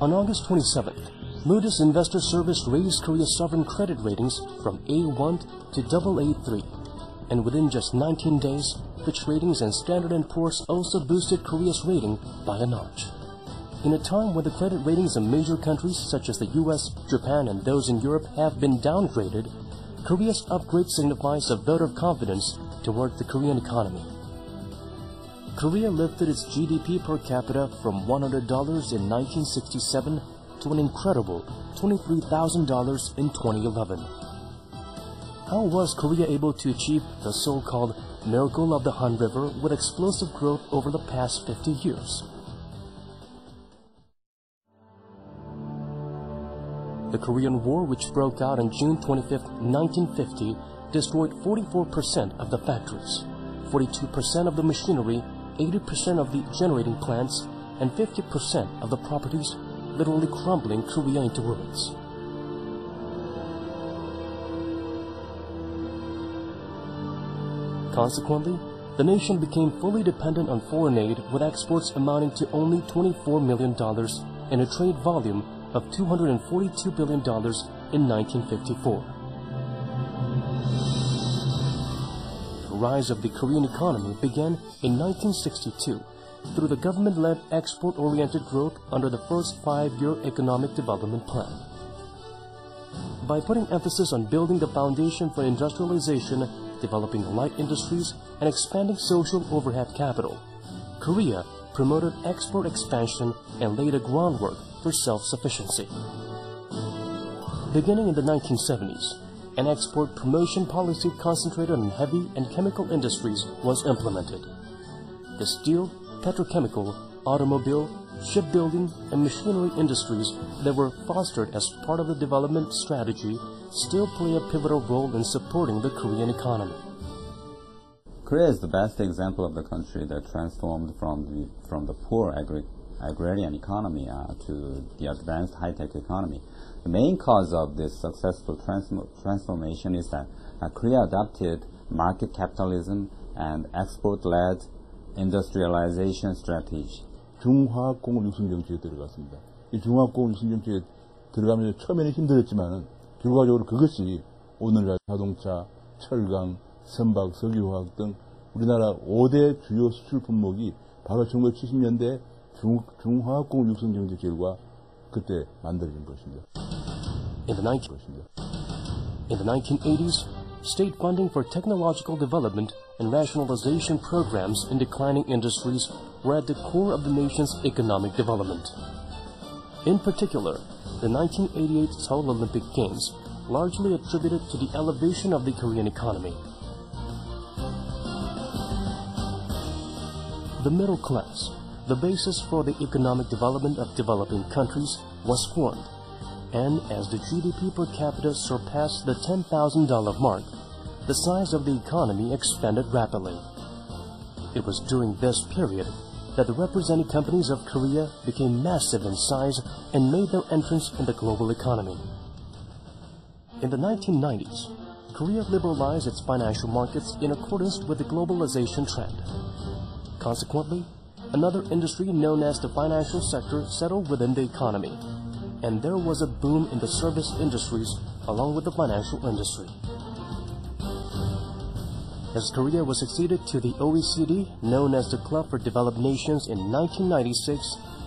On August 27th, Moody's Investor Service raised Korea's sovereign credit ratings from A1 to AA3, and within just 19 days, Fitch Ratings and Standard & Poor's also boosted Korea's rating by a notch. In a time when the credit ratings of major countries such as the US, Japan, and those in Europe have been downgraded, Korea's upgrade signifies a vote of confidence toward the Korean economy. Korea lifted its GDP per capita from $100 in 1967 to an incredible $23,000 in 2011. How was Korea able to achieve the so-called miracle of the Han River with explosive growth over the past 50 years? The Korean War, which broke out on June 25, 1950, destroyed 44% of the factories, 42% of the machinery, 80% of the generating plants, and 50% of the properties, literally crumbling Korea into ruins. Consequently, the nation became fully dependent on foreign aid, with exports amounting to only $24 million and a trade volume of $242 billion in 1954. The rise of the Korean economy began in 1962 through the government-led export-oriented growth under the first 5-year economic development plan. By putting emphasis on building the foundation for industrialization, developing light industries, and expanding social overhead capital, Korea promoted export expansion and laid a groundwork for self-sufficiency. Beginning in the 1970s, an export promotion policy concentrated on heavy and chemical industries was implemented. The steel, petrochemical, automobile, shipbuilding, and machinery industries that were fostered as part of the development strategy still play a pivotal role in supporting the Korean economy. Korea is the best example of the country that transformed from the poor agrarian economy to the advanced high-tech economy. The main cause of this successful transformation is that Korea adopted market capitalism and export-led industrialization strategy. 중화학공업 육성 정책에 들어갔습니다. 이 중화학공업 육성 정책에 들어가면서 처음에는 힘들었지만 결과적으로 그것이 오늘날 자동차, 철강, 선박, 석유화학 등 우리나라 5대 주요 수출 품목이 바로 1970년대 중화학공업 육성 정책 결과 그때 만들어진 것입니다. In the 1980s, state funding for technological development and rationalization programs in declining industries were at the core of the nation's economic development. In particular, the 1988 Seoul Olympic Games largely attributed to the elevation of the Korean economy. The middle class, the basis for the economic development of developing countries, was formed, and as the GDP per capita surpassed the $10,000 mark, the size of the economy expanded rapidly. It was during this period that the represented companies of Korea became massive in size and made their entrance in the global economy. In the 1990s, Korea liberalized its financial markets in accordance with the globalization trend. Consequently, another industry known as the financial sector settled within the economy, and there was a boom in the service industries along with the financial industry. As Korea was succeeded to the OECD, known as the Club for Developed Nations, in 1996,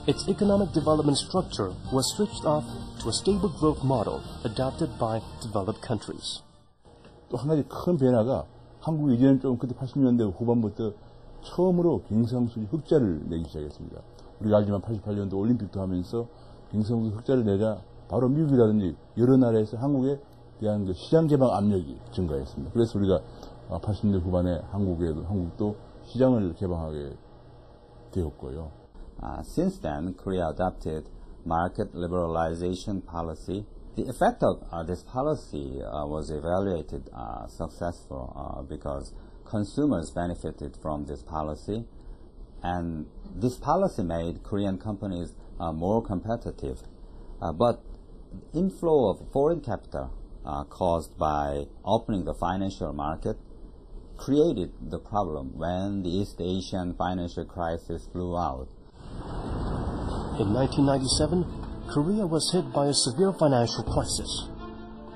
its economic development structure was switched off to a stable growth model adopted by developed countries. 또 한 가지 큰 변화가 한국이 이제는 좀 그때 80년대 후반부터 처음으로 경상수지 흑자를 내기 시작했습니다. 우리가 알지만 88년도 올림픽도 하면서 경상수지 흑자를 내자 바로 미국이라든지 여러 나라에서 한국에 대한 그 시장 개방 압력이 증가했습니다. 그래서 우리가 80년대 후반에 한국도 시장을 개방하게 되었고요. Since then, Korea adopted market liberalization policy. The effect of this policy was evaluated successful because consumers benefited from this policy, and this policy made Korean companies more competitive. But inflow of foreign capital caused by opening the financial market created the problem when the East Asian financial crisis blew out. In 1997, Korea was hit by a severe financial crisis.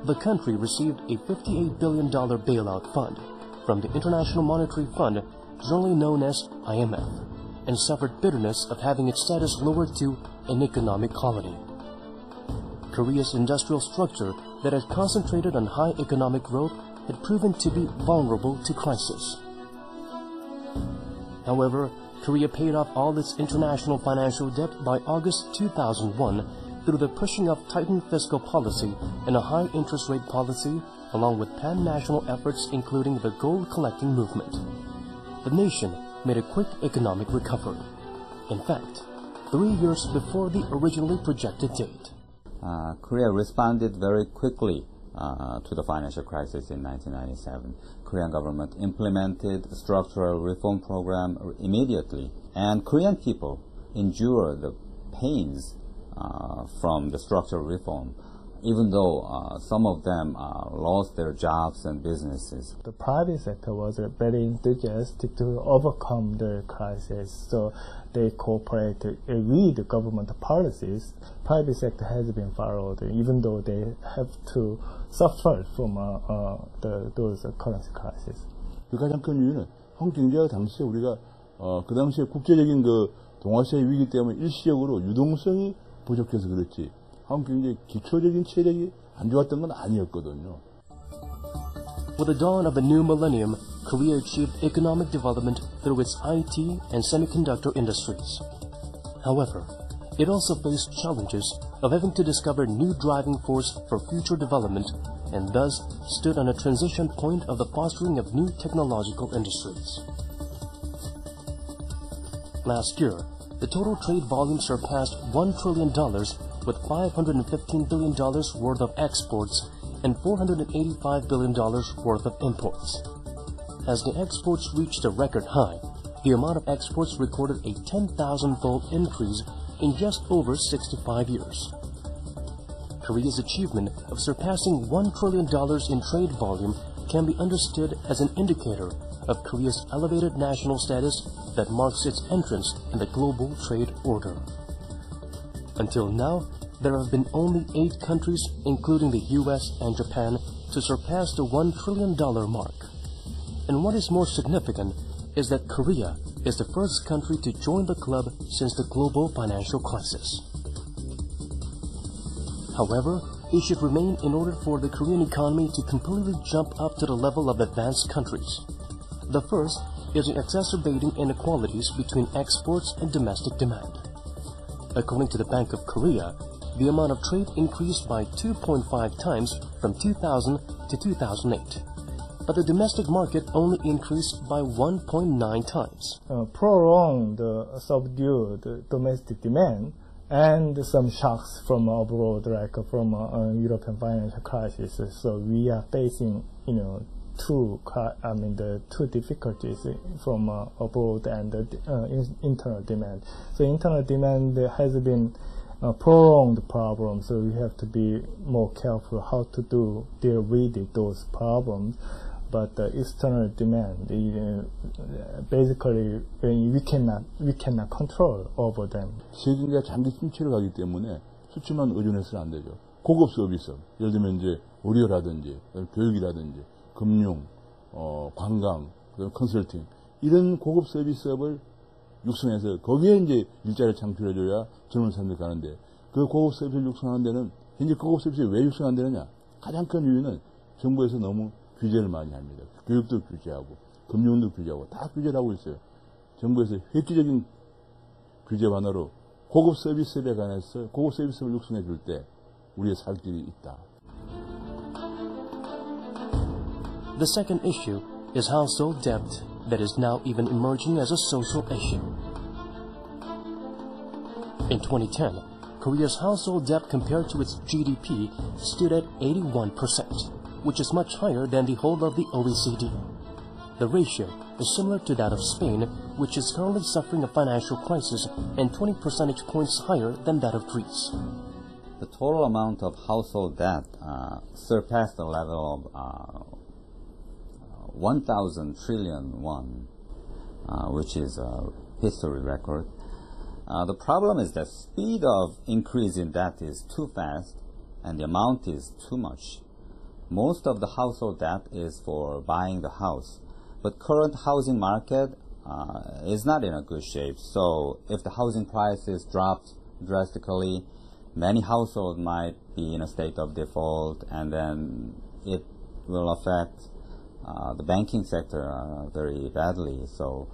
The country received a $58 billion bailout fund from the International Monetary Fund, generally known as IMF, and suffered bitterness of having its status lowered to an economic colony. Korea's industrial structure that had concentrated on high economic growth had proven to be vulnerable to crisis. However, Korea paid off all its international financial debt by August 2001 through the pushing of tightened fiscal policy and a high interest rate policy, along with pan-national efforts including the gold-collecting movement. The nation made a quick economic recovery. In fact, 3 years before the originally projected date. Korea responded very quickly to the financial crisis in 1997. Korean government implemented a structural reform program immediately, and Korean people endured the pains from the structural reform, even though some of them lost their jobs and businesses. The private sector was very enthusiastic to overcome the crisis, so they cooperated with the government policies. Private sector has been followed, even though they have to suffer from those currency crises. 그 가장 큰 이유는 한국 경제가 당시에 우리가 그 당시에 국제적인 그 동아시아의 위기 때문에 일시적으로 유동성이 부족해서 그렇지 한국 경제의 기초적인 체력이 안 좋았던 건 아니었거든요. With the dawn of the new millennium, Korea achieved economic development through its IT and semiconductor industries. However, it also faced challenges of having to discover new driving force for future development and thus stood on a transition point of the fostering of new technological industries. Last year, the total trade volume surpassed $1 trillion with $515 billion worth of exports and $485 billion worth of imports. As the exports reached a record high, the amount of exports recorded a 10,000-fold increase in just over 65 years. Korea's achievement of surpassing $1 trillion in trade volume can be understood as an indicator of Korea's elevated national status that marks its entrance in the global trade order. Until now, there have been only 8 countries, including the US and Japan, to surpass the $1 trillion mark. And what is more significant is that Korea is the first country to join the club since the global financial crisis. However, it should remain in order for the Korean economy to completely jump up to the level of advanced countries. The first is the exacerbating inequalities between exports and domestic demand. According to the Bank of Korea, the amount of trade increased by 2.5 times from 2000 to 2008. But the domestic market only increased by 1.9 times. Prolonged subdued domestic demand and some shocks from abroad, like from European financial crisis. So we are facing, the two difficulties from abroad and internal demand. So internal demand has been a prolonged problem, so we have to be more careful how to deal with those problems. But the external demand, basically, we cannot control over them. 세계가 장기 침체로 가기 때문에 수출만 의존해서는 안 되죠. 고급 서비스, 예를 들면 이제 의료라든지, 교육이라든지, 금융, 관광, 그다음에 컨설팅 이런 고급 서비스업을 육성해서 거기에 이제 일자리를 창출해줘야 젊은 사람들이 가는데 그 고급 서비스를 육성하는 데는 현재 고급 서비스를 왜 육성 안 되느냐? 가장 큰 이유는 정부에서 너무 규제를 많이 합니다. 교육도 규제하고 금융도 규제하고 다 규제를 하고 있어요. 정부에서 획기적인 규제 완화로 고급 서비스에 관해서 고급 서비스를 육성해 줄 때 우리의 살 길이 있다. The second issue is household debt that is now even emerging as a social issue. In 2010, Korea's household debt compared to its GDP stood at 81%, which is much higher than the whole of the OECD. The ratio is similar to that of Spain, which is currently suffering a financial crisis, and 20 percentage points higher than that of Greece. The total amount of household debt surpassed the level of 1,000 trillion won, which is a history record. The problem is that speed of increase in debt is too fast and the amount is too much. Most of the household debt is for buying the house, but current housing market is not in a good shape. So if the housing prices dropped drastically, many households might be in a state of default, and then it will affect the banking sector very badly. So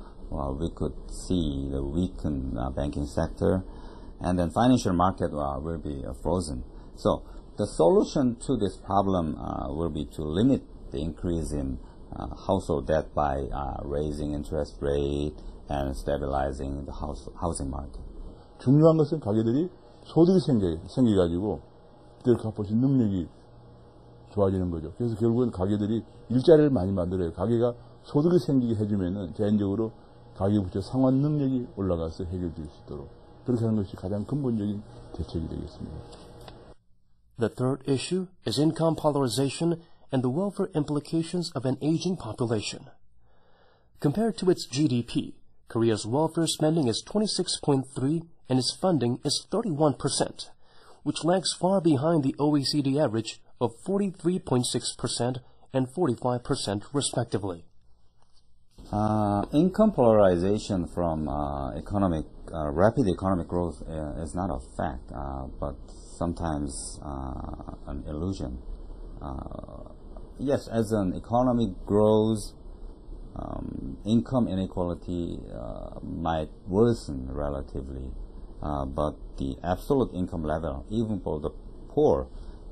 we could see the weakened banking sector, and then financial market will be frozen. So the solution to this problem will be to limit the increase in household debt by raising interest rate and stabilizing the housing market. 중요한 것은 가게들이 소득이 생겨가지고 그들 갚을 수 있는 능력이 좋아지는 거죠. 그래서 결국은 가게들이 일자리를 많이 만들어요. 가게가 소득이 생기게 해주면은 자연적으로 가계부채 상환 능력이 올라가서 해결될 수 있도록 그렇게 하는 것이 가장 근본적인 대책이 되겠습니다. The third issue is income polarization and the welfare implications of an aging population. Compared to its GDP, Korea's welfare spending is 26.3% and its funding is 31%, which lags far behind the OECD average of 43.6% and 45% respectively. Income polarization from rapid economic growth is not a fact, but sometimes an illusion. Yes, as an economy grows, income inequality might worsen relatively, but the absolute income level, even for the poor,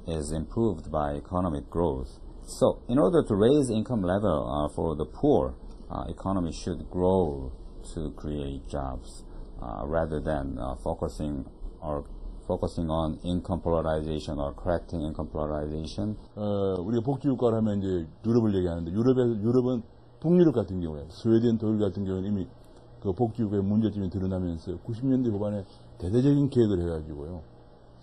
is improved by economic growth. So, in order to raise income level for the poor, economy should grow to create jobs, rather than focusing on income polarization or correcting income polarization. 우리가 복지국가를 하면 이제 유럽을 얘기하는데 유럽은 북유럽 같은 경우에 스웨덴, 독일 같은 경우는 이미 그 복지국가의 문제점이 드러나면서 90년대 후반에 대대적인 계획을 해가지고요.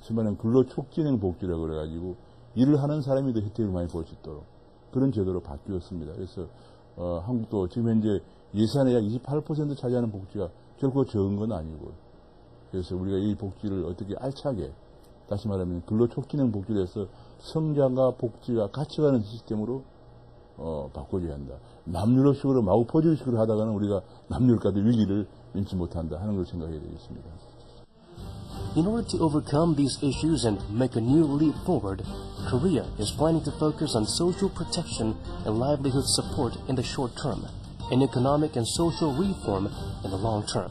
수많은 근로촉진형 복지라고 그래가지고 일을 하는 사람이 더 혜택을 많이 볼 수 있도록 그런 제도로 바뀌었습니다. 그래서 한국도 지금 현재 예산의 약 28% 차지하는 복지가 결코 적은 건 아니고요. 그래서 우리가 이 복지를 어떻게 알차게, 다시 말하면 근로촉진형 복지를 해서 성장과 복지가 같이 가는 시스템으로 바꿔줘야 한다. 남유럽식으로 마구 퍼즐식으로 하다가는 우리가 남유럽과도 위기를 면치 못한다 하는 걸 생각해야 되겠습니다. In order to overcome these issues and make a new leap forward, Korea is planning to focus on social protection and livelihood support in the short term, and economic and social reform in the long term.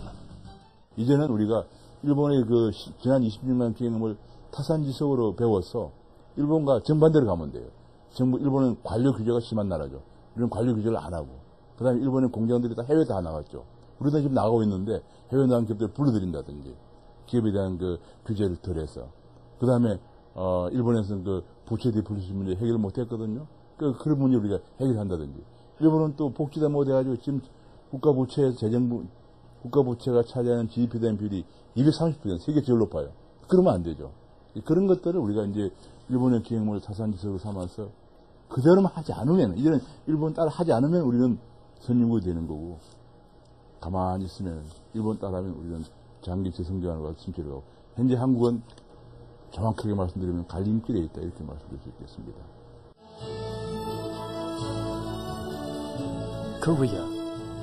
이제는 우리가 일본의 그 지난 26년 경험을 타산지석으로 배워서 일본과 정반대로 가면 돼요. 일본은 관료 규제가 심한 나라죠. 우리는 관료 규제를 안 하고, 그 다음에 일본의 공장들이 다 해외 다 나갔죠. 우리도 지금 나가고 있는데 해외 나간 기업들을 불러들인다든지 기업에 대한 그 규제를 덜해서, 그 다음에 일본에서는 그 부채 디플레이션 문제 해결을 못했거든요. 그런 문제 우리가 해결한다든지. 일본은 또 복지다 뭐 돼가지고 지금 국가부채가 차지하는 GDP 대한 비율이 230%, 세계 제일 높아요. 그러면 안 되죠. 그런 것들을 우리가 이제 일본의 기획모를 타산지석으로 삼아서 그대로만 하지 않으면, 이제는 일본 따라 하지 않으면 우리는 선진국이 되는 거고, 가만히 있으면 일본 따라하면 우리는 장기체 성장하는 침체를 하고, 현재 한국은 정확하게 말씀드리면 갈림길에 있다, 이렇게 말씀드릴 수 있겠습니다. Korea,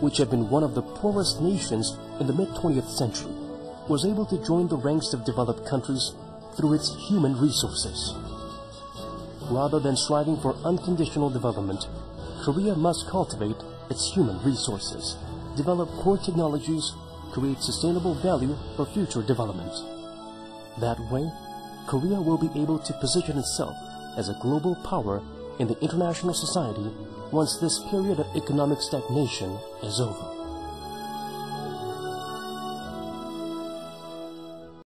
which had been one of the poorest nations in the mid-20th century, was able to join the ranks of developed countries through its human resources. Rather than striving for unconditional development, Korea must cultivate its human resources, develop core technologies, create sustainable value for future development. That way, Korea will be able to position itself as a global power in the international society once this period of economic stagnation is over.